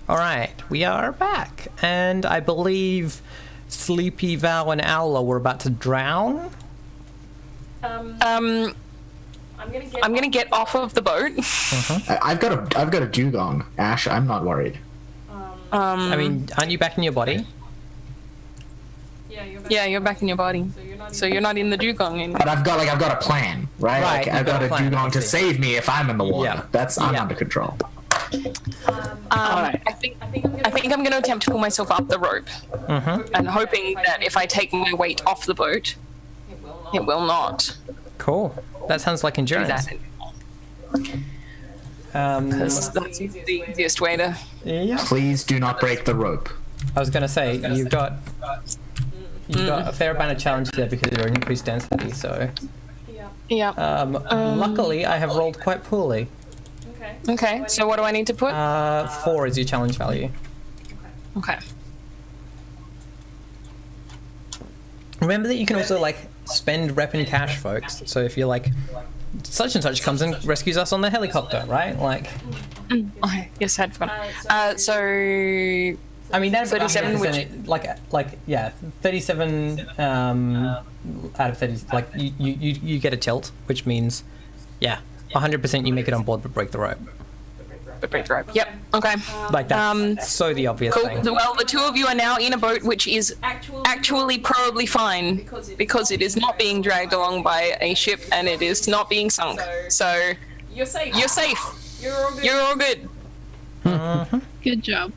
All right, we are back, and I believe Sleepy, Val, and Owler were about to drown. I'm gonna get off of the boat. I've got a dugong, Ash. I'm not worried. I mean, aren't you back in your body? Yeah, you're back in your body, so you're not in the dugong anymore. But I've got a plan, right? Right, I've got a dugong to save me if I'm in the water. Yeah. I'm under control. I think I'm gonna attempt to pull myself up the rope, and hoping that if I take my weight off the boat, it will not. Cool. That sounds like endurance. Because that's the easiest way to. Yeah. Please do not break the rope. I was gonna say you've got a fair amount of challenge there because of your increased density. So. Yeah. Luckily, I have rolled quite poorly. Okay. So what do I need to put? 4 is your challenge value. Okay. Remember that you can also spend rep in cash, folks. So if you're like, such and such comes and rescues us on the helicopter, right? Okay. Yes, I had fun. So. I mean, that's 37. 37 out of 30. You get a tilt, which means, 100% you make it on board but break the rope. Break the rope. Yep. Okay. That's so the obvious cool. thing. Well, the two of you are now in a boat, which is actually probably fine because it is not being dragged along by a ship and it is not being sunk. So you're safe. You're all good. Good job.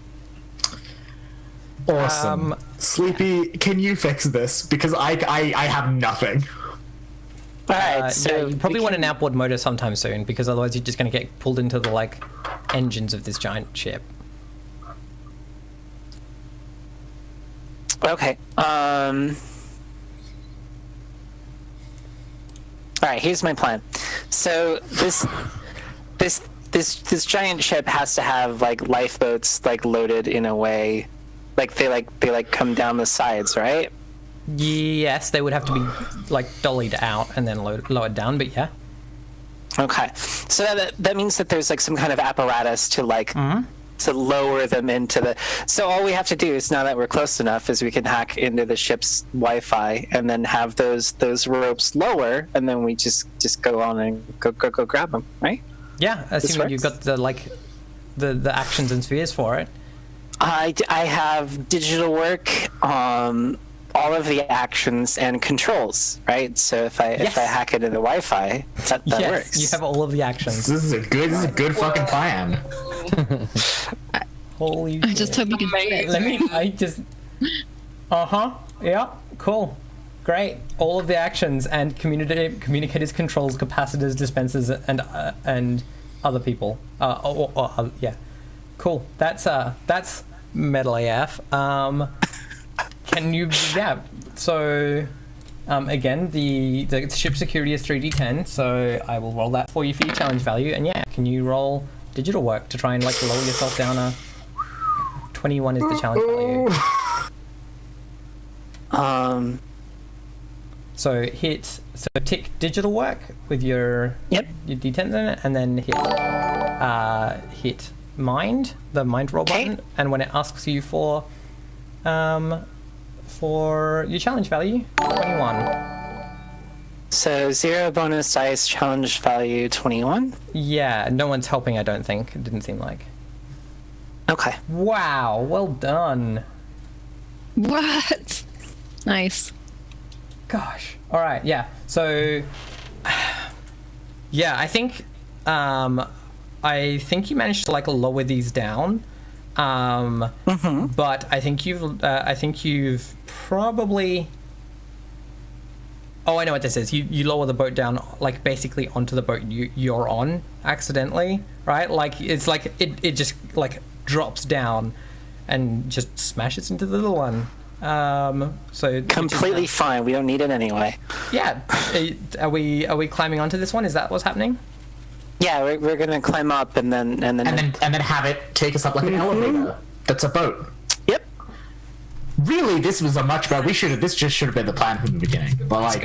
Awesome. Sleepy, can you fix this? Because I have nothing. Alright, so you probably want an outboard motor sometime soon, because otherwise you're just going to get pulled into the engines of this giant ship. Okay. Alright, here's my plan. So this giant ship has to have lifeboats loaded in a way, they come down the sides, right? Yes, they would have to be dollied out and then lowered down, but yeah. Okay, so that means that there's some kind of apparatus to to lower them into the. So all we have to do is, now that we're close enough, is we can hack into the ship's Wi-Fi and then have those ropes lower, and then we just go on and go grab them, right? Yeah, assuming you've got the actions and spheres for it. I have digital work, all of the actions and controls, right? So if I hack into the Wi-Fi, that works. You have all of the actions. This is a good fucking plan. Holy I just hope you can fit. Yeah, cool. Great. All of the actions and communicators, controls, capacitors, dispensers, and other people. Yeah. Cool. That's metal AF. Can you? Yeah. So, again, the ship security is 3d10. So I will roll that for you for your challenge value. And can you roll digital work to try and lower yourself down? 21 is the challenge value. So tick digital work with your d10s in it, and then hit mind, the mind roll button, and when it asks you for your challenge value, 21. So 0 bonus dice, challenge value 21. Yeah, no one's helping. I don't think. It didn't seem like. Okay. Wow, well done. What? Nice. Gosh. All right. Yeah. So, I think you managed to lower these down. But I think you've probably. Oh, I know what this is. You lower the boat down, basically onto the boat you're on accidentally, right? It just drops down and just smashes into the little one. So completely fine. We don't need it anyway. Yeah. Are we climbing onto this one? Is that what's happening? Yeah, we're gonna climb up and then have it take us up like an elevator. That's a boat. Yep. Really, this was a much better. This just should have been the plan from the beginning. But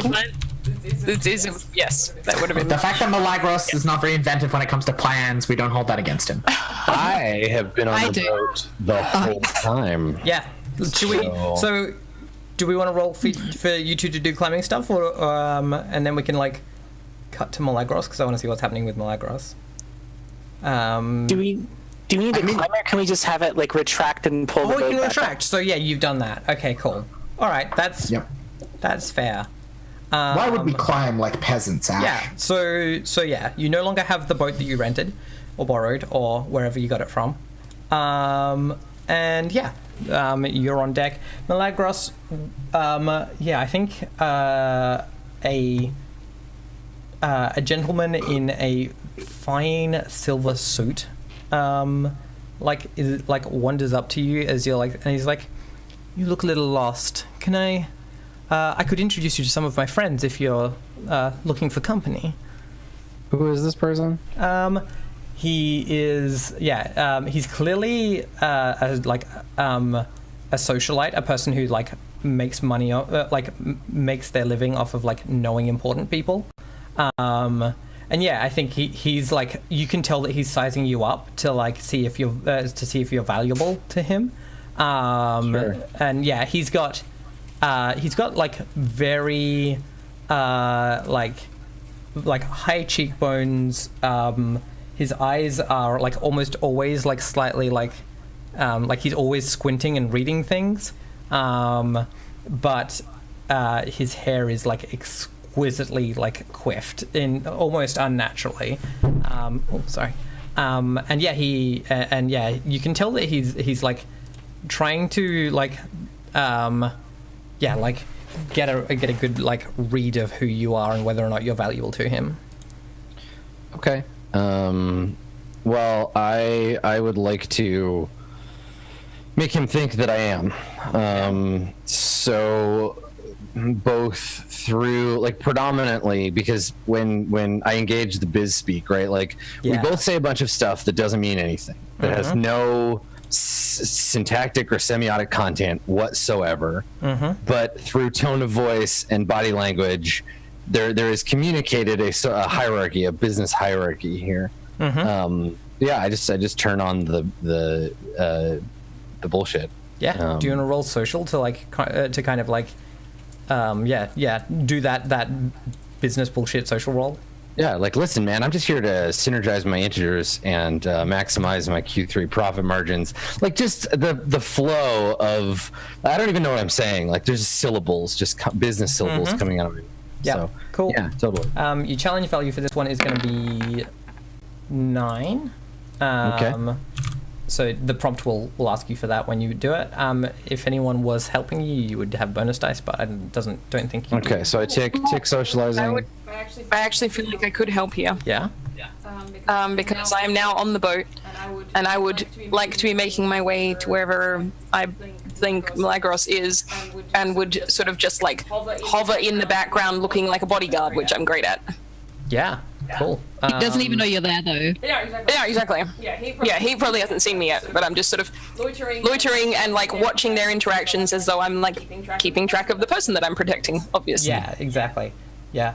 Yes, that would have been. The fact that Milagros is not very inventive when it comes to plans, we don't hold that against him. I have been on the boat the whole time. Yeah. So, do we want to roll for you two to do climbing stuff, or and then we can like cut to Milagros because I want to see what's happening with Milagros. Do we need a climber? Can we just have it like retract and pull the boat we can back retract. So yeah, you've done that. Okay, cool. All right, that's fair. Why would we climb like peasants, Ash? Yeah. So yeah, you no longer have the boat that you rented or borrowed or wherever you got it from. And yeah, you're on deck. Milagros, I think a gentleman in a fine silver suit, wanders up to you as you're like, and he's like, "You look a little lost. Can I could introduce you to some of my friends if you're looking for company." Who is this person? He is, he's clearly a socialite, a person who like makes money, makes their living off of like knowing important people. And yeah, I think he's like, you can tell that he's sizing you up to like see if you're valuable to him. Sure. And yeah, he's got like very like high cheekbones. His eyes are like almost always like slightly like he's always squinting and reading things. But his hair is like exquisitely like coiffed in almost unnaturally. And yeah, you can tell that he's like trying to like get a good like read of who you are and whether or not you're valuable to him. Okay. Well, I would like to make him think that I am. So both through like predominantly because when I engage the biz speak, right? Like we both say a bunch of stuff that doesn't mean anything, that has no syntactic or semiotic content whatsoever. But through tone of voice and body language, there is communicated a hierarchy, a business hierarchy here. I just turn on the bullshit. Yeah. Do you want to roll social to like to kind of like do that business bullshit social roll? Yeah, like listen, man, I'm just here to synergize my integers and maximize my Q3 profit margins. Like just the flow of, I don't even know what I'm saying. Like there's syllables, just business syllables coming out of it. Yeah, so, cool. Yeah, totally. Your challenge value for this one is going to be 9. Okay. So the prompt will ask you for that when you do it. If anyone was helping you, you would have bonus dice, but I don't think you do. Okay, so I tick socializing. I actually feel like I could help here. Yeah? Because I am now on the boat, and I would like to be making my way to wherever I think Milagros is, and would sort of just like hover in the background looking like a bodyguard, which I'm great at. Yeah, cool. He doesn't even know you're there, though. Yeah, exactly. Yeah, he probably hasn't seen me yet, but I'm just sort of loitering and like watching their interactions as though I'm like keeping track of the person that I'm protecting, obviously. Yeah, exactly. Yeah.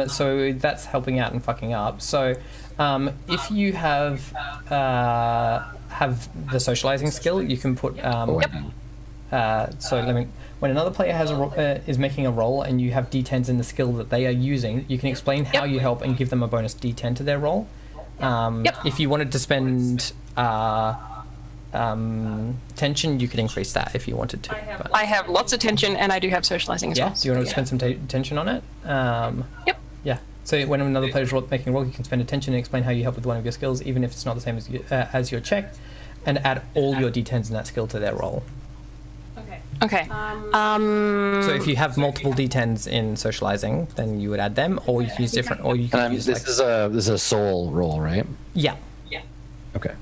So that's helping out and fucking up. So if you have the socializing skill, you can put when another player has is making a roll and you have D10s in the skill that they are using, you can explain how you help and give them a bonus D10 to their roll. If you wanted to spend tension, you could increase that if you wanted to. I have lots of tension, and I do have socializing as well. Do you want to spend some tension on it? Yeah. So when another player is making a roll, you can spend a tension and explain how you help with one of your skills, even if it's not the same as your check, and add all your D10s in that skill to their roll. Okay. So if you have multiple D10s in socializing, then you would add them, or you can use different, or you can use this is a soul roll, right? Yeah. Okay.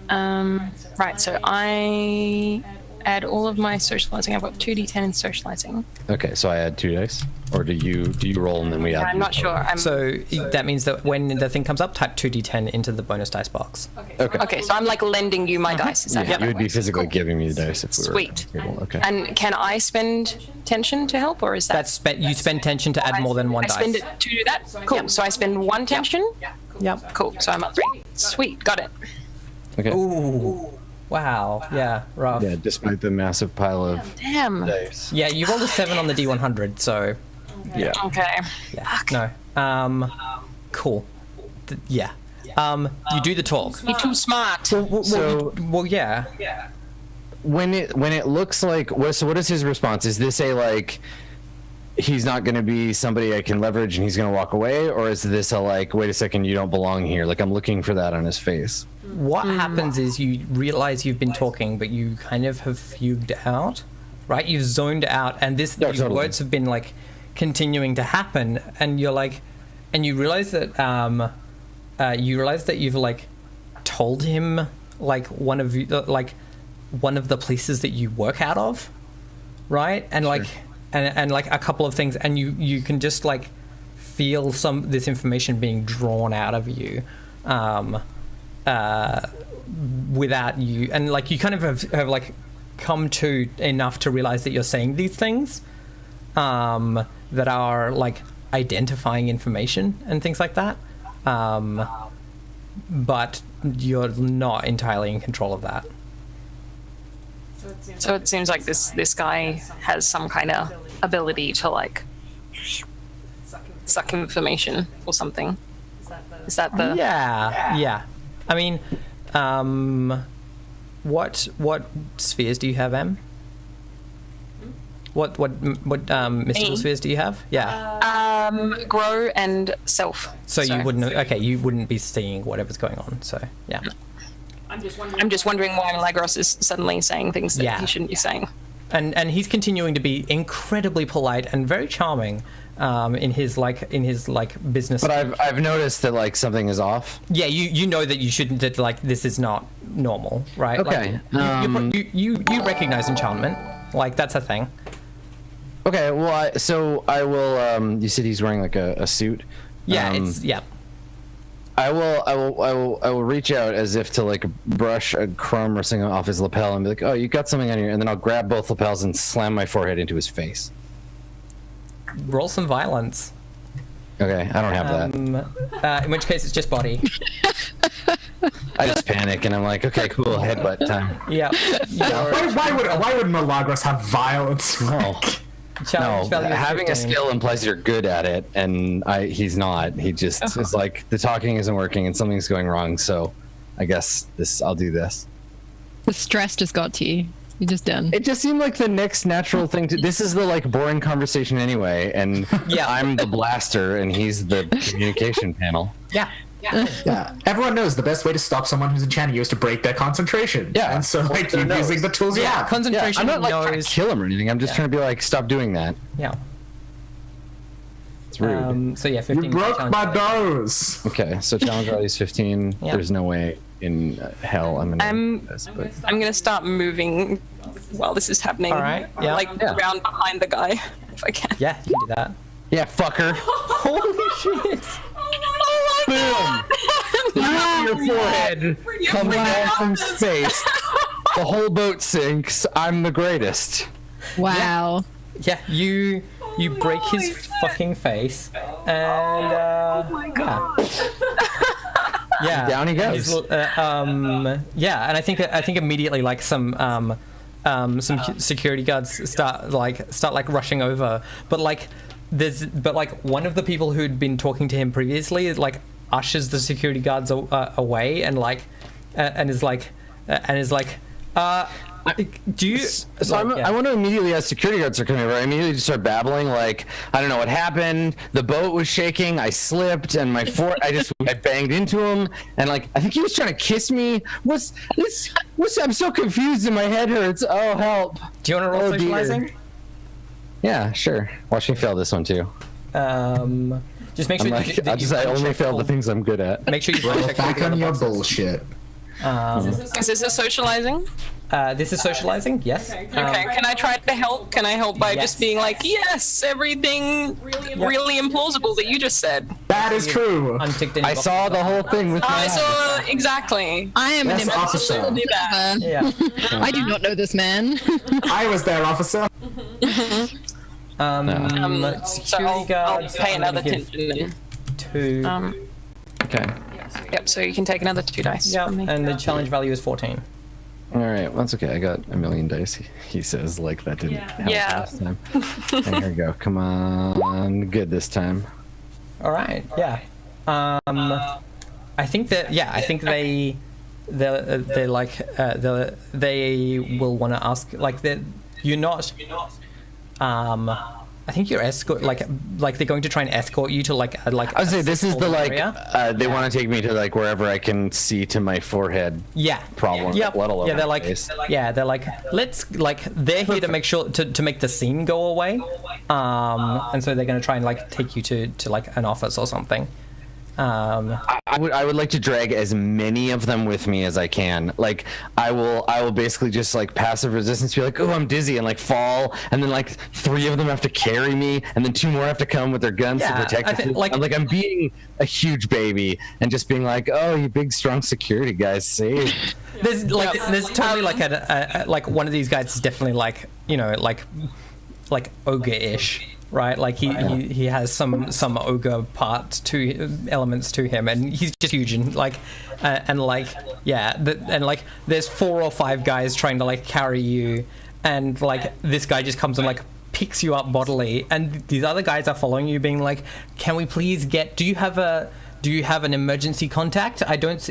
Right. So I add all of my socializing. I've got 2d10 in socializing. Okay, so I add 2 dice, or do you roll and then we add? I'm not sure. So that means that when the thing comes up, type 2d10 into the bonus dice box. Okay, so I'm like lending you my dice. Is that Yeah, how you that would be works? physically giving me the dice if we were Sweet. able. Okay. And can I spend tension to help, or is that? You spend tension to add more than one I dice. spend it to do that? Cool. So I spend 1 tension? Yep. Cool. So I'm up 3. Sweet. Got it. Okay. Ooh. Wow. Yeah. Rough. Yeah, despite the massive pile of Damn. dice. Yeah, you rolled a 7 on the D100, so Yeah. Okay. yeah. No. Cool. Yeah. You do the talk. You're too smart. Well, yeah. When it looks like so what is his response? Is this a like he's not going to be somebody I can leverage and he's going to walk away, or is this a like wait a second, you don't belong here? Like I'm looking for that on his face. What happens is you realize you've been talking, but you kind of have fugued out, right? You've zoned out, and these totally. words have been like continuing to happen, and you're like, and you realize that you've like told him like one of the places that you work out of, right? And Sure. like and like a couple of things, and you can just like feel this information being drawn out of you. Without you, and like you kind of have like come to enough to realize that you're saying these things that are like identifying information and things like that, but you're not entirely in control of that. So it seems like this guy has some kind of ability to like suck information or something. Is that the? Yeah. I mean, what spheres do you have, Em? What mystical Me? spheres do you have? Yeah. Grow and self. So you wouldn't be seeing whatever's going on. So yeah. I'm just wondering why Milagros is suddenly saying things that he shouldn't be saying. And he's continuing to be incredibly polite and very charming in his business. But I've noticed that like something is off. Yeah, you know that you shouldn't, that like this is not normal, right? Okay. Like, you recognize enchantment, like that's a thing. Okay, well I will you said he's wearing like a suit. Yeah, I will reach out as if to like brush a crumb or something off his lapel and be like, oh, you got something on here, and then I'll grab both lapels and slam my forehead into his face. Roll some violence. Okay, I don't have that. In which case it's just body. I just panic and I'm like, okay, cool, headbutt time. Yeah. Why would Milagros have violence? No. Having a skill implies you're good at it, and he's not. He just is like, the talking isn't working and something's going wrong, so I guess I'll do this. The stress just got to you. You're just done. It just seemed like the next natural thing to. This is the like boring conversation anyway, and I'm the blaster and he's the communication panel. Yeah. Everyone knows the best way to stop someone who's enchanting you is to break their concentration. Yeah. And so like you're using the tools you have. Concentration. I'm not like trying to kill him or anything. I'm just trying to be like, stop doing that. Yeah. It's rude. So yeah, 15. You broke my nose. Okay, so challenge value is 15. Yeah. There's no way in hell I'm gonna. I'm gonna start moving while this is happening. All right. Yeah. Around behind the guy if I can. Yeah, you can do that. Yeah, fucker. Holy shit! Boom! The top of your forehead comes down from space. The whole boat sinks. I'm the greatest. Wow. Yeah, you break his fucking face, and Oh my god. yeah, Down he goes. Yeah, and I think immediately like some security guards start rushing over, but one of the people who'd been talking to him previously like ushers the security guards away and is like do you? So I want to immediately, as security guards are coming over, I immediately just start babbling like, I don't know what happened. The boat was shaking. I slipped, and my I banged into him, and like I think he was trying to kiss me. What's this? I'm so confused, and my head hurts. Oh help! Do you want to roll socializing? Dear. Yeah, sure. Watch me fail this one too. Just make sure. I only fail the things I'm good at. Make sure you check Back on your bullshit. Is this a socializing? This is socializing. Yes. Okay, can I try to help? Can I help by just being like, yes, everything really implausible that you just said? That is true. I saw the whole thing with my I eyes. saw exactly. I am an Yes, officer. impossible observer. Yeah. I do not know this man. I was there, officer. So I'll pay I'm another gonna give 10 then. 2. Okay. Yep, so you can take another 2 dice Yeah, from me. and the challenge value is 14. All right, well, that's okay. I got a million dice. He says like that didn't help Yeah. last time. And here we go. Come on, good this time. All right. Yeah. I think that. Yeah. I think they will want to ask like that. You're not. I think you're escort like they're going to try and escort you to like. I would say this is the like area. they want to take me to like wherever I can see to my forehead. Yeah. Problem. Yep. Let alone Yeah, they're my like, face. they're like, let's like, they're here to make sure to make the scene go away, and so they're going to try and like take you to like an office or something. I would like to drag as many of them with me as I can. Like I will basically just like passive resistance, be like, oh, I'm dizzy, and like fall, and then like 3 of them have to carry me, and then 2 more have to come with their guns to protect me. I'm being a huge baby and just being like, oh, you big strong security guys, save. There's totally like a like one of these guys is definitely like, you know, like ogre-ish. Right, like he has some ogre elements to him, and he's just huge and like there's 4 or 5 guys trying to like carry you, and like this guy just comes and like picks you up bodily, and these other guys are following you, being like, "Can we please do you have an emergency contact?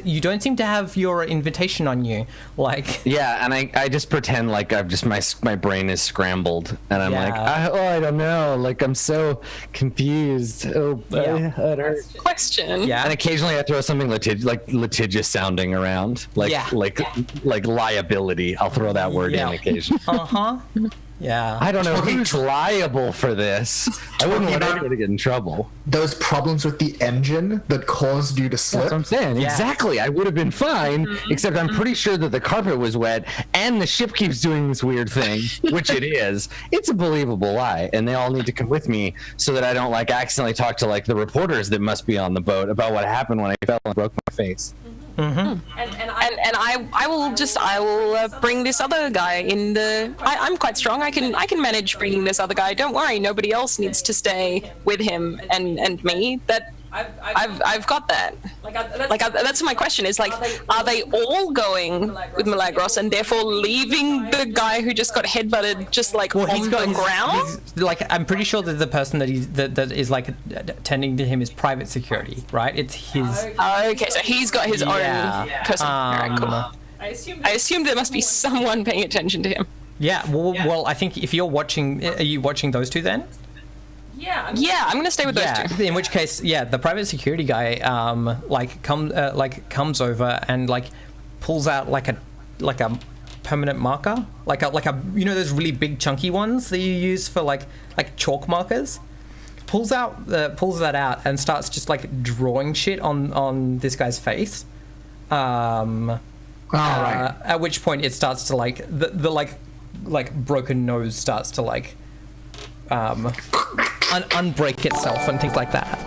You don't seem to have your invitation on you." Like, yeah, and I just pretend like I've just my brain is scrambled, and I'm like, I don't know, like I'm so confused. Oh, that hurts. Question. Yeah. And occasionally I throw something litigious sounding around, like liability. I'll throw that word in occasionally. Yeah. I don't know who's liable for this. I wouldn't want anyone to get in trouble. Those problems with the engine that caused you to slip. That's what I'm saying. Yeah. Exactly. I would have been fine, except I'm pretty sure that the carpet was wet and the ship keeps doing this weird thing, which it is. It's a believable lie, and they all need to come with me so that I don't like accidentally talk to like the reporters that must be on the boat about what happened when I fell and broke my face. And I will bring this other guy in the. I'm quite strong. I can manage bringing this other guy. Don't worry. Nobody else needs to stay with him and me. That I've got that. That's my question. Is like, are they all going with Milagros and therefore leaving the guy who just got headbutted just like on the ground? Like, I'm pretty sure that the person that is like tending to him is private security, right? It's his. Okay, so he's got his own person. Alright, cool. I assume there must be someone paying attention to him. Yeah. Well, I think if you're watching, are you watching those two then? Yeah, I'm gonna stay with those two. In which case, the private security guy comes over and like pulls out like a permanent marker, like a you know those really big chunky ones that you use for like chalk markers. Pulls that out and starts just like drawing shit on this guy's face. Right. At which point it starts to like the like broken nose starts to like unbreak itself and things like that.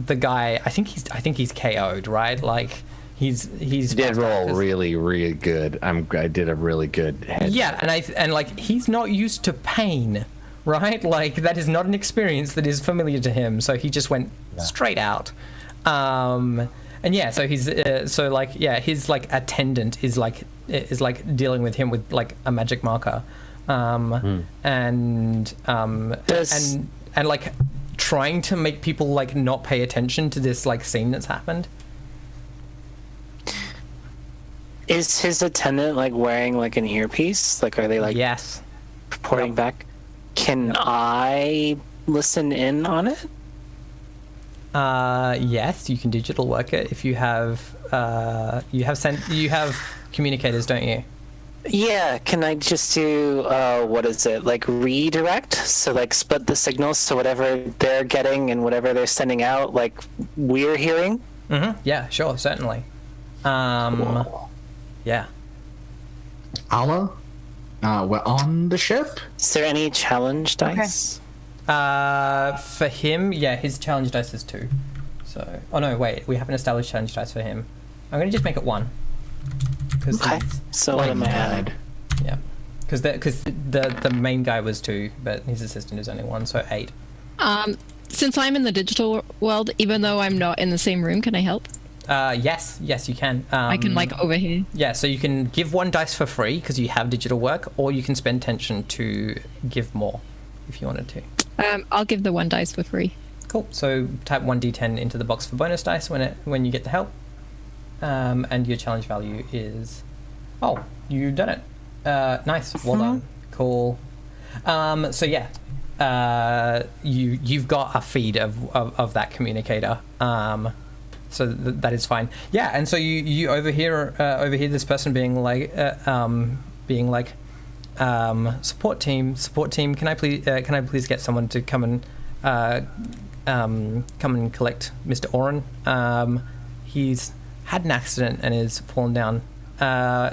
The guy, I think he's KO'd, right? Like he's did roll really, really good. I did a really good head. Yeah, and like he's not used to pain, right? Like that is not an experience that is familiar to him. So he just went straight out. And yeah, so he's his like attendant is like dealing with him with like a magic marker, and like trying to make people like not pay attention to this like scene that's happened. Is his attendant like wearing like an earpiece? Like, are they like yes reporting back? Can I listen in on it? Yes, you can digital work it if you have you have communicators, don't you? Yeah, can I just do what is it, like redirect? So like split the signals so whatever they're getting and whatever they're sending out, like we're hearing? Yeah, sure, certainly. Yeah. Allah, we're on the ship. Is there any challenge dice? For him, yeah, his challenge dice is 2. So, oh no, wait, we haven't established challenge dice for him. I'm gonna just make it 1. Okay. So what am I adding? Yeah, because the main guy was 2, but his assistant is only 1, so 8. Since I'm in the digital world, even though I'm not in the same room, can I help? Yes, you can. I can over here. Yeah, so you can give 1 dice for free because you have digital work, or you can spend tension to give more if you wanted to. I'll give the 1 dice for free. Cool. So type 1d10 into the box for bonus dice when you get the help, and your challenge value is. Oh, you done it. Nice. Well done. Cool. So yeah, you've got a feed of that communicator. So that is fine. Yeah, and so you overhear this person being like support team, can I please get someone to come and collect Mr. Oren. He's had an accident and is fallen down.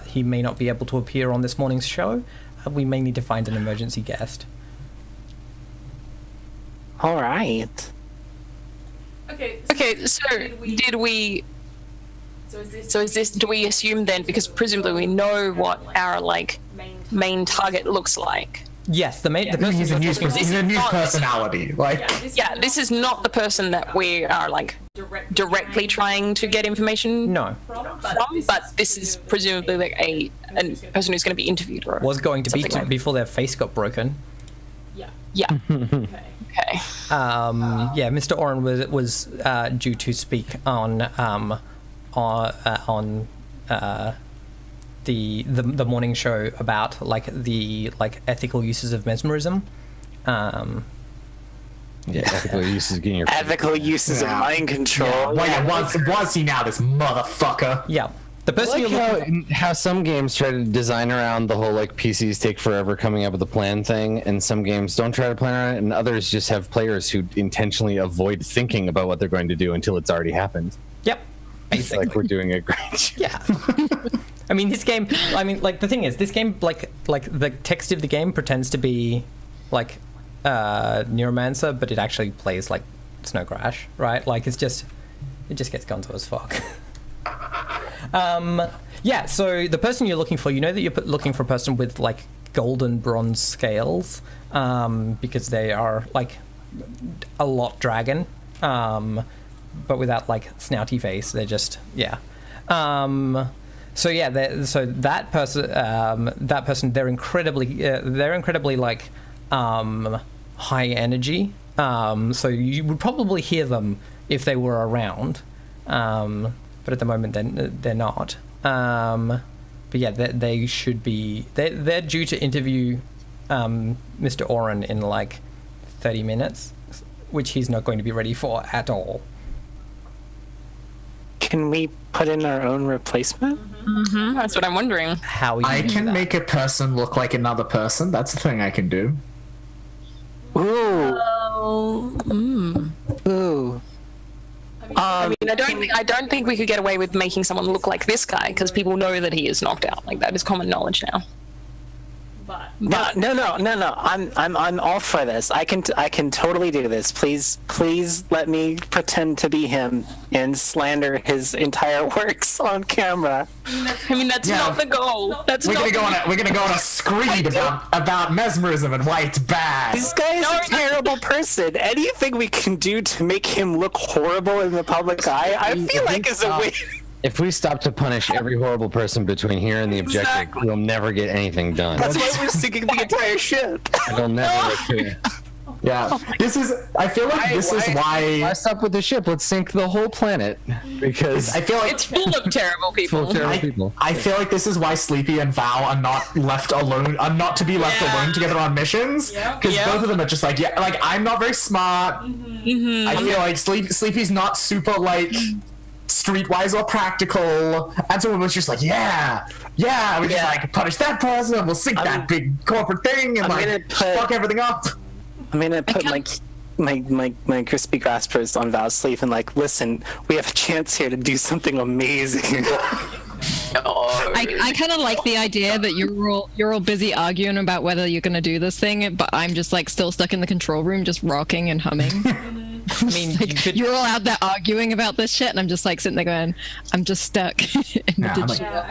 He may not be able to appear on this morning's show. We may need to find an emergency guest. All right. Okay, so did we... So is this... Do we assume then, because presumably we know what our, main target looks like? Yes, the person... He's a news personality. Yeah, this is not the person that we are, directly trying to get information from, but this is presumably, a person who's going to be interviewed or... Was going to be before their face got broken. Yeah. Okay. Yeah, Mr. Oren was due to speak on the morning show about the ethical uses of mesmerism. Yeah, ethical uses of getting your ethical uses of mind control. Yeah. Well, yeah, was he now, this motherfucker? Yeah. The person how some games try to design around the whole PCs take forever coming up with a plan thing, and some games don't try to plan around it, and others just have players who intentionally avoid thinking about what they're going to do until it's already happened. Yep. Basically. We're doing a great job. Yeah. I mean, this game. I mean, the thing is, this game, the text of the game pretends to be Neuromancer, but it actually plays like Snow Crash, right? It just gets gonzo as fuck. Yeah, so the person you're looking for, you know that you're looking for a person with golden bronze scales, because they are a lot dragon, but without snouty face. They're just so yeah, that person, they're incredibly high energy. So you would probably hear them if they were around. But at the moment they're not. But yeah, they should be. They're due to interview Mr. Oren in 30 minutes, which he's not going to be ready for at all. Can we put in our own replacement? Mm-hmm. That's what I'm wondering. How I can make a person look like another person. That's a thing I can do. Ooh. Oh. Ooh. I don't think we could get away with making someone look like this guy, because people know that he is knocked out. That is common knowledge now. But No. I'm all for this. I can totally do this. Please let me pretend to be him and slander his entire works on camera. I mean, that's not the goal. We're gonna go on a screed about mesmerism and why it's bad. This guy is a terrible person. Anything we can do to make him look horrible in the public eye, I feel is a way. If we stop to punish every horrible person between here and the objective, we'll never get anything done. That's why we're sinking the entire ship. It'll never get clear. Yeah, I feel like this is why. Why stop with the ship? Let's sink the whole planet, because I feel like it's full of terrible people. I feel like this is why Sleepy and Val are not left alone. Are not to be left alone together on missions. Because both of them are just I'm not very smart. Mm-hmm. I feel like Sleepy's not super streetwise or practical, and so it was just we just punish that person, and we'll sink that big corporate thing and fuck everything up. I'm gonna put my crispy graspers on Val's sleeve and like, listen, we have a chance here to do something amazing. I kind of like the idea that you're all busy arguing about whether you're going to do this thing, but I'm just like still stuck in the control room, just rocking and humming. I mean, like, you're all out there arguing about this shit, and I'm just like sitting there going, I'm just stuck in the digital.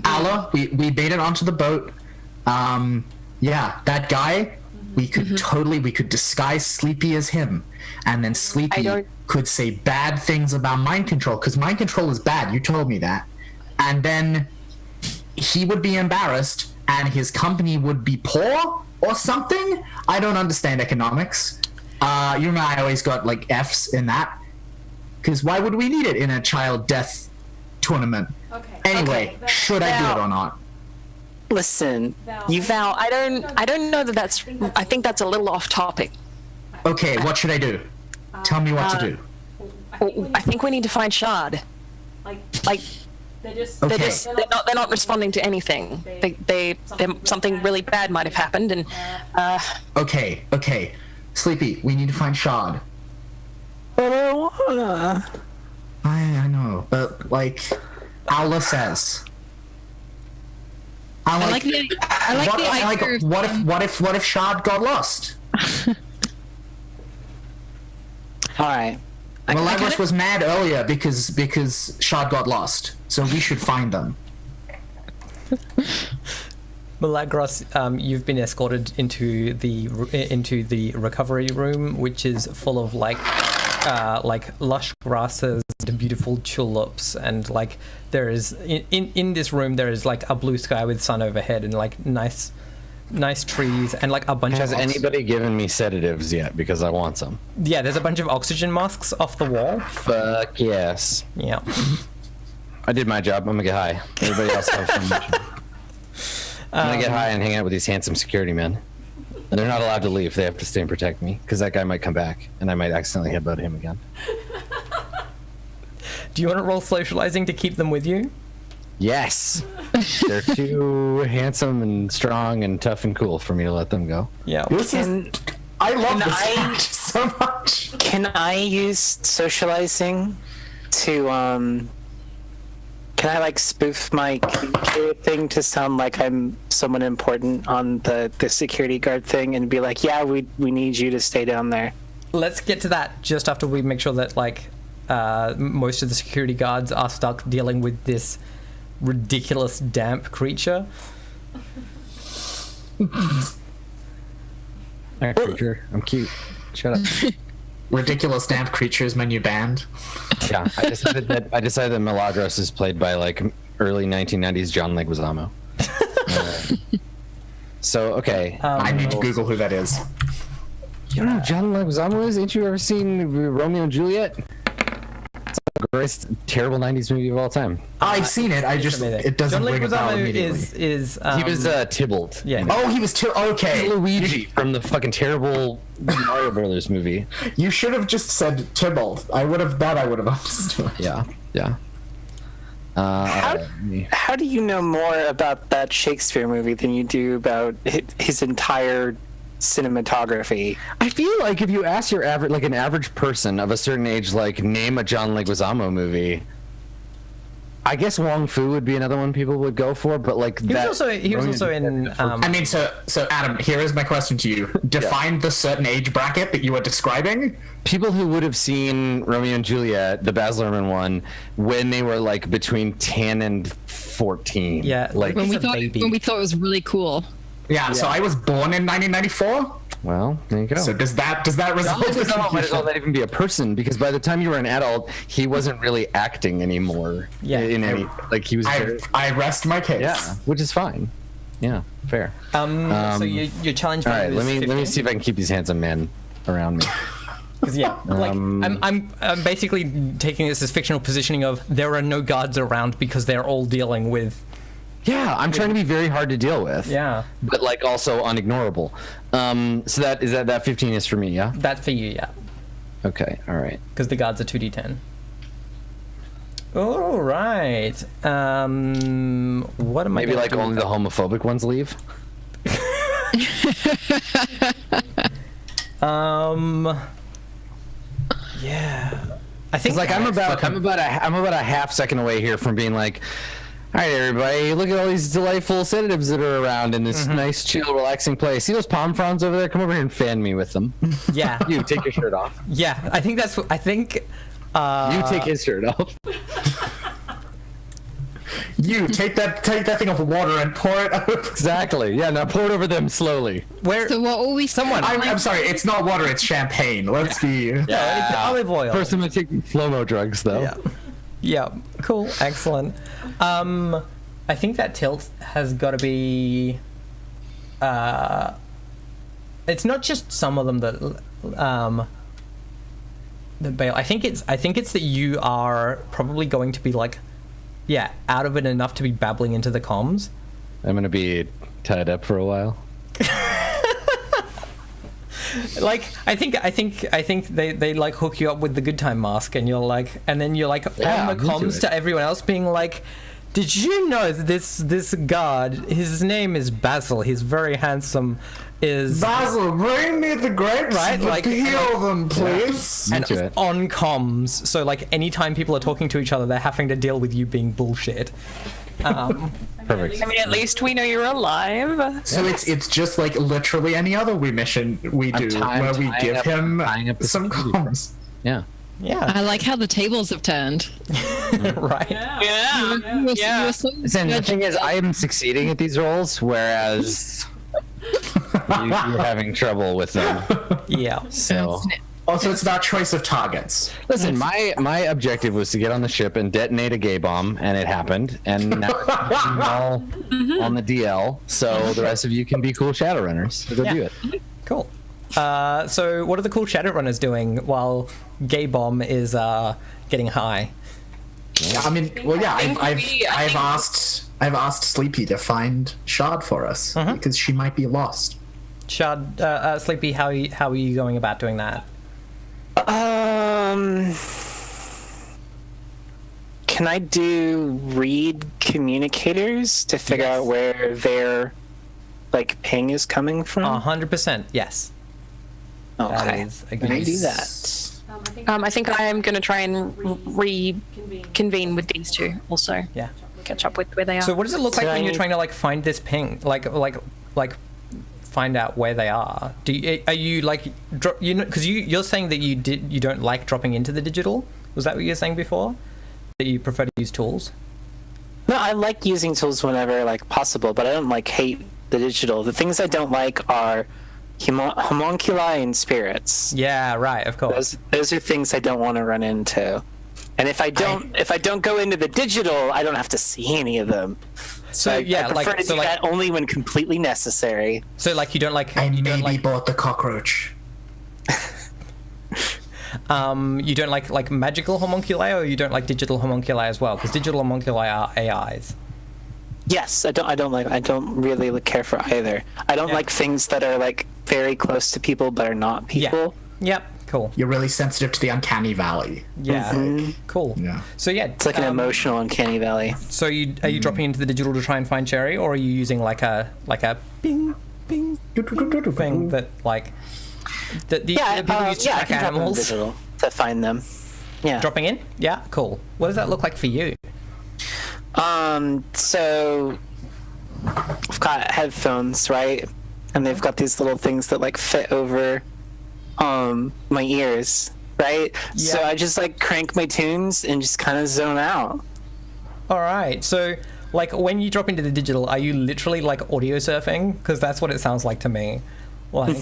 Allah, we made it onto the boat. That guy, we could disguise Sleepy as him, and then Sleepy could say bad things about mind control, because mind control is bad. You told me that. And then he would be embarrassed, and his company would be poor or something. I don't understand economics. You and I always got like F's in that, because why would we need it in a child death tournament? Anyway, should I do it or not? Listen, Val, I don't know that's. I think that's a little off topic. Okay, what should I do? Tell me what to do. I think we need to find Shard. Like they're not responding to anything. They something really bad might have happened, and Okay. Sleepy, we need to find Shard. but I wanna. I know, but like Allah says. I like the idea of... What if Shard got lost? All right. Milagros was mad earlier because Shard got lost, so we should find them. Milagros, you've been escorted into the recovery room, which is full of like lush grasses and beautiful tulips, and like there is in this room there is like a blue sky with sun overhead and like nice trees and like a bunch Has of anybody given me sedatives yet? Because I want some. Yeah, there's a bunch of oxygen masks off the wall. Fuck yes. Yeah. I did my job. I'm gonna get high. Everybody else have fun. I'm gonna get high and hang out with these handsome security men. And they're not allowed to leave. They have to stay and protect me, because that guy might come back, and I might accidentally headbutt him again. Do you want to roll socializing to keep them with you? Yes! They're too handsome and strong and tough and cool for me to let them go. Yeah. I love this fact so much. Can I use socializing to Can I like spoof my communicator thing to sound like I'm someone important on the security guard thing and be like, yeah, we need you to stay down there? Let's get to that just after we make sure that like most of the security guards are stuck dealing with this ridiculous damp creature. Alright, creature. I'm cute. Shut up. Ridiculous damp creatures my new band. Yeah, I decided that Milagros is played by like early 1990s John Leguizamo. So okay, I need to Google who that is. You don't know who John Leguizamo is? Ain't you ever seen Romeo and Juliet? It's the greatest terrible 90s movie of all time. I've seen it. It doesn't ring a bell immediately. He was Tybalt. Yeah. Oh, he was okay. He's Luigi from the fucking terrible Mario Brothers movie. You should have just said Tybalt. I would have understood. Yeah. How do you know more about that Shakespeare movie than you do about his entire cinematography? I feel like if you ask your an average person of a certain age, like name a John Leguizamo movie, I guess Wong Fu would be another one people would go for, but like he was also in. I mean, so Adam, here is my question to you: define the certain age bracket that you are describing. People who would have seen Romeo and Juliet, the Baz Luhrmann one, when they were like between 10 and 14. Yeah, when we thought it was really cool. Yeah, so I was born in 1994. Well, there you go. So does that result? Might as well not even be a person, because by the time you were an adult, he wasn't really acting anymore. Yeah, he was. I rest my case. Yeah, which is fine. Yeah, fair. So your challenge. All right, let me see if I can keep these handsome men around me. Because I'm basically taking this as fictional positioning of there are no guards around because they're all dealing with. Yeah, I'm trying to be very hard to deal with. Yeah. But like also unignorable. So that 15 is for me, yeah? That's for you, yeah. Okay, all right. Because the guards are 2d10. All right. What am I? Maybe like only the homophobic ones leave. Yeah. I think It's like I'm about a half second away here from being like, all right, everybody, look at all these delightful sedatives that are around in this nice, chill, relaxing place. See those palm fronds over there? Come over here and fan me with them. Yeah. You take your shirt off. Yeah, I think You take his shirt off. You take that thing of water and pour it over. Exactly. Yeah, now pour it over them slowly. So what will we? I'm sorry, it's not water, it's champagne. Let's be. Yeah, it's olive oil. First, I'm gonna take Flomo drugs, though. Yeah. Yeah. Cool. Excellent. I think that tilt has got to be. It's not just some of them that bail. I think it's that you are probably going to be like, yeah, out of it enough to be babbling into the comms. I'm gonna be tied up for a while. Like I think they like hook you up with the good time mask, and you're like, and then you're like on the comms to everyone else, being like, did you know that this guard, his name is Basil, he's very handsome, is Basil, bring me the grapes, right? but Like heal them, please. and on comms, so like anytime people are talking to each other, they're having to deal with you being bullshit. Perfect. I mean, at least we know you're alive. So it's just like literally any other mission we do, where we give him some comms. Yeah. Yeah. I like how the tables have turned. Right. Yeah. Listen, the thing is, I am succeeding at these roles, whereas you're having trouble with them. Yeah. So. Also, it's about choice of targets. Listen, my objective was to get on the ship and detonate a gay bomb, and it happened. And now it's all on the DL, so the rest of you can be cool Shadowrunners. So go do it. Cool. So what are the cool Shadowrunners doing while Gay Bomb is getting high? Yeah, I mean, well, yeah, I've asked Sleepy to find Shard for us because she might be lost. Shard, Sleepy, how are you going about doing that? Can I do read communicators to figure out where their like ping is coming from? 100%, yes. Okay, can I do that? I think I am going to try and reconvene with these two also. Yeah. Catch up with where they are. So what does it look like when you're trying to like find this ping, like find out where they are? Are you like because you're saying that you don't like dropping into the digital? Was that what you were saying before? That you prefer to use tools? No, I like using tools whenever like possible, but I don't like hate the digital. The things I don't like are homunculi and spirits. Yeah, right. Of course. Those are things I don't want to run into. And if I don't go into the digital, I don't have to see any of them. So yeah, I prefer to do that only when completely necessary. So like you don't like. I maybe bought the cockroach. You don't like magical homunculi, or you don't like digital homunculi as well? Because digital homunculi are AIs. Yes, I don't really care for either. I don't like things that are like very close to people but are not people. Yeah. Yep. Cool. You're really sensitive to the uncanny valley. Yeah. Cool. Yeah. So yeah, it's like an emotional uncanny valley. So are you dropping into the digital to try and find Cherry, or are you using like a bing bing thing that like the people use to track animals digital to find them? Yeah. Dropping in? Yeah. Cool. What does that look like for you? So I've got headphones, right? And they've got these little things that like fit over my ears, right? Yeah. So I just like crank my tunes and just kind of zone out. All right. So like when you drop into the digital, are you literally like audio surfing? Because that's what it sounds like to me. Like,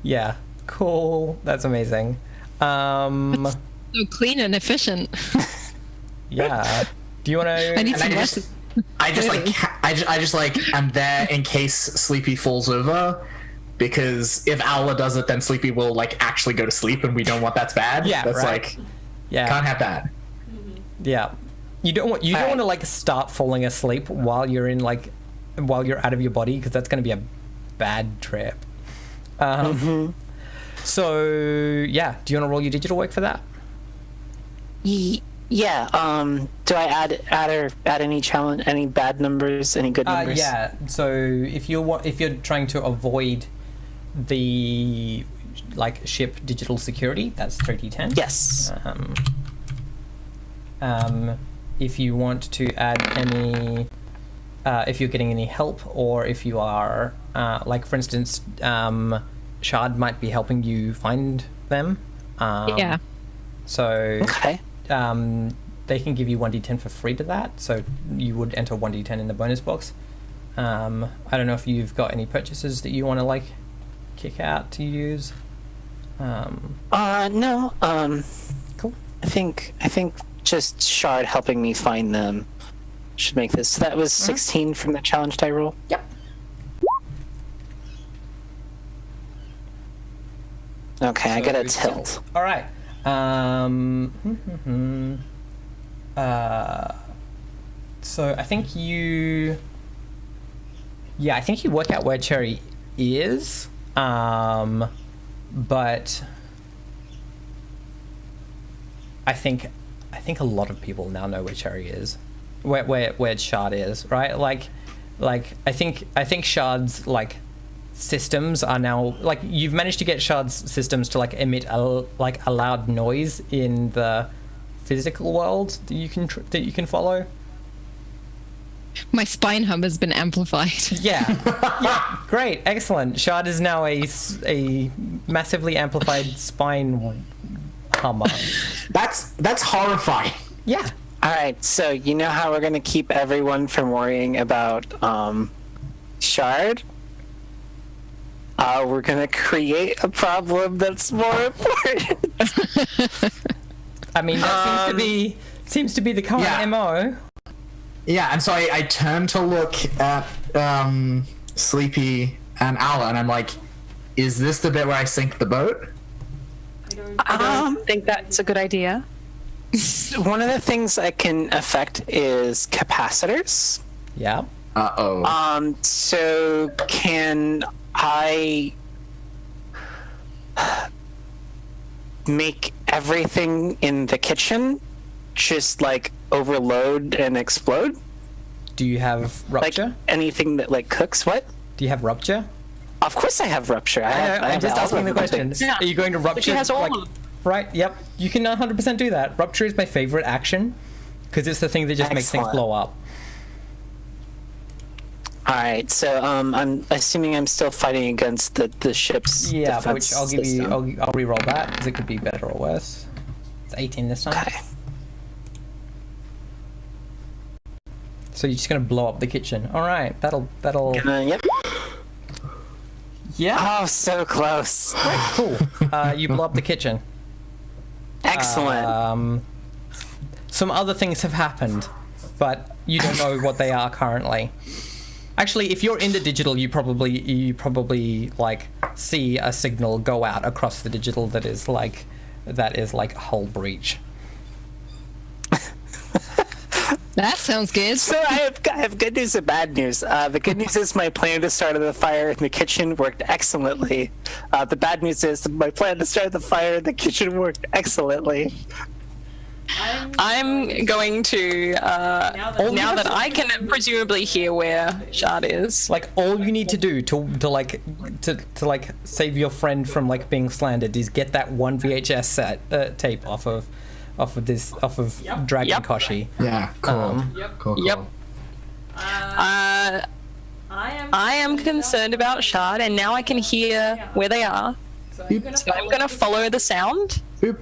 yeah, cool. That's amazing. That's so clean and efficient. Yeah. Do you want to? I need some lessons. I just like I'm there in case Sleepy falls over, because if Owla does it, then Sleepy will like actually go to sleep, and we don't want that's bad. Yeah, that's right. like, yeah, can't have that. Yeah, you don't want to like start falling asleep while you're while you're out of your body, because that's going to be a bad trip. So yeah, do you want to roll your digital work for that? Yeah. Do I add any bad numbers, any good numbers? Yeah. So if you're trying to avoid the like ship digital security. That's 3d10. Yes. If you want to add any, if you're getting any help, or if you are, like for instance, Shard might be helping you find them. Yeah. So Okay. they can give you 1d10 for free to that. So you would enter 1d10 in the bonus box. I don't know if you've got any purchases that you want to like kick out to use. No. Cool. I think just Shard helping me find them should make this. So that was 16 from the challenge die roll. Yep. Okay, I got a tilt. All right. So I think you. Yeah, I think you work out where Cherry is, but I think a lot of people now know where Cherry is, where Shard is, right? Like I think Shard's like systems are now like you've managed to get Shard's systems to like emit a loud noise in the physical world that you can follow. My spine hum has been amplified. Yeah, great, excellent. Shard is now a massively amplified spine hummer. That's horrifying. Yeah. All right, so you know how we're going to keep everyone from worrying about Shard? We're going to create a problem that's more important. I mean, that seems to be the current MO. Yeah, and so I turn to look at Sleepy and Ala, and I'm like, is this the bit where I sink the boat? I don't think that's a good idea. One of the things I can affect is capacitors. Yeah. Uh-oh. So can I make everything in the kitchen just like overload and explode? Do you have rupture? Like anything that like cooks? What? Do you have rupture? Of course I have rupture. I'm just asking the question. Yeah. Are you going to rupture? She has all like, of them. right? Yep. You can 100% do that. Rupture is my favorite action because it's the thing that just makes things Excellent. blow up. All right, so I'm assuming I'm still fighting against the ship's defense which I'll give system. you. I'll re-roll that because it could be better or worse. It's 18 this time. Okay. So you're just gonna blow up the kitchen. All right, that'll. Yep. Yeah. Oh, so close. Cool. You blow up the kitchen. Excellent. Some other things have happened, but you don't know what they are currently. Actually, if you're in the digital, you probably like see a signal go out across the digital that is like a whole breach. That sounds good. So I have good news and bad news. The good news is my plan to start the fire in the kitchen worked excellently. The bad news is my plan to start the fire in the kitchen worked excellently. I'm going to now that I can presumably hear where Shard is. Like all you need to do to save your friend from like being slandered is get that one VHS set tape off of Dragon Yep. Koshi. Yeah, cool. Cool. Yep. I am concerned about Shard, and now I can hear where they are. So I'm gonna follow the sound. Boop.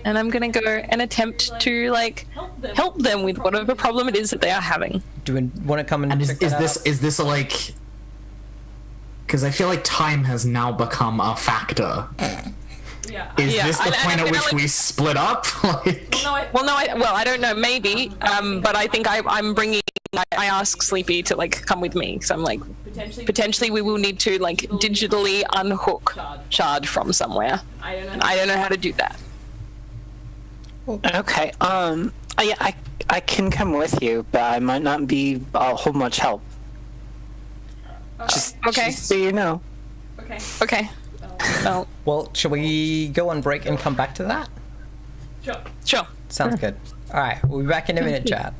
And I'm gonna go and attempt to like help them with whatever problem it is that they are having. Do you want to come and And check that out? is this a like? Because I feel like time has now become a factor. Is this the point at which we split up? Like... I don't know, maybe, but I think I'm bringing. I ask Sleepy to like come with me, so I'm like, potentially we will need to like digitally unhook Shard from somewhere. I don't know how to do that. Okay. Yeah, I can come with you, but I might not be a whole much help. Just so you know. Okay. Well, shall we go on break and come back to that? Sure. Sounds good. All right, we'll be back in a minute, chat.